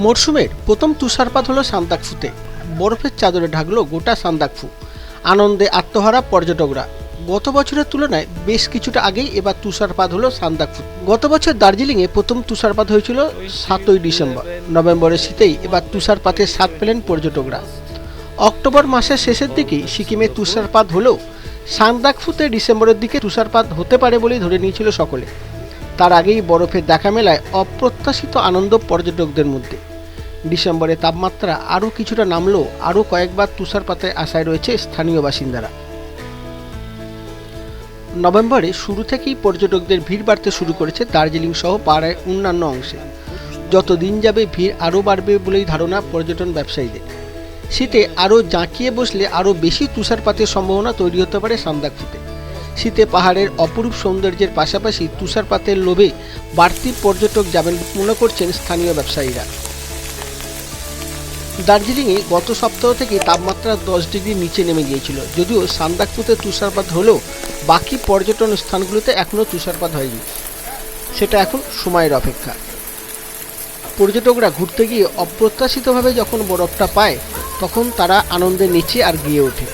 মরশুমের প্রথম তুষারপাত হলো সান্দাকফুতে। বরফের চাদরে ঢাকলো গোটা সান্দাকফু। আনন্দে আত্মহারা পর্যটকরা। গত বছরের তুলনায় বেশ কিছুটা আগেই এবার তুষারপাত হলো সান্দাকফু। গত বছর দার্জিলিংয়ে প্রথম তুষারপাত হয়েছিল 7ই ডিসেম্বর। নভেম্বরের শীতেই এবার তুষারপাতের স্বাদ পেলেন পর্যটকরা। অক্টোবর মাসের শেষের দিকেই সিকিমে তুষারপাত হলেও সান্দাকফুতে ডিসেম্বরের দিকে তুষারপাত হতে পারে বলেই ধরে নিয়েছিল সকলে। তার আগেই বরফের দেখা মেলায় অপ্রত্যাশিত আনন্দ পর্যটকদের মধ্যে। ডিসেম্বরে তাপমাত্রা আরও কিছুটা নামলেও আরও কয়েকবার তুষারপাতের আশায় রয়েছে স্থানীয় বাসিন্দারা। নভেম্বরে শুরু থেকেই পর্যটকদের ভিড় বাড়তে শুরু করেছে দার্জিলিং সহ পাহাড়ের অন্যান্য অংশে। যত দিন যাবে ভিড় আরও বাড়বে বলেই ধারণা পর্যটন ব্যবসায়ীদের। শীতে আরও জাঁকিয়ে বসলে আরও বেশি তুষারপাতের সম্ভাবনা তৈরি হতে পারে সান্দাকফুতে। শীতে পাহাড়ের অপরূপ সৌন্দর্যের পাশাপাশি তুষারপাতের লোভে বাড়তি পর্যটক যাবেন মনে করছেন স্থানীয় ব্যবসায়ীরা। দার্জিলিংয়ে গত সপ্তাহ থেকে তাপমাত্রা 10 ডিগ্রি নিচে নেমে গিয়েছিল। যদিও সান্দাকফুতে তুষারপাত হলেও বাকি পর্যটন স্থানগুলোতে এখনও তুষারপাত হয়নি। সেটা এখন সময়ের অপেক্ষা। পর্যটকরা ঘুরতে গিয়ে অপ্রত্যাশিতভাবে যখন বরফটা পায় তখন তারা আনন্দে নেচে আর গিয়ে ওঠে।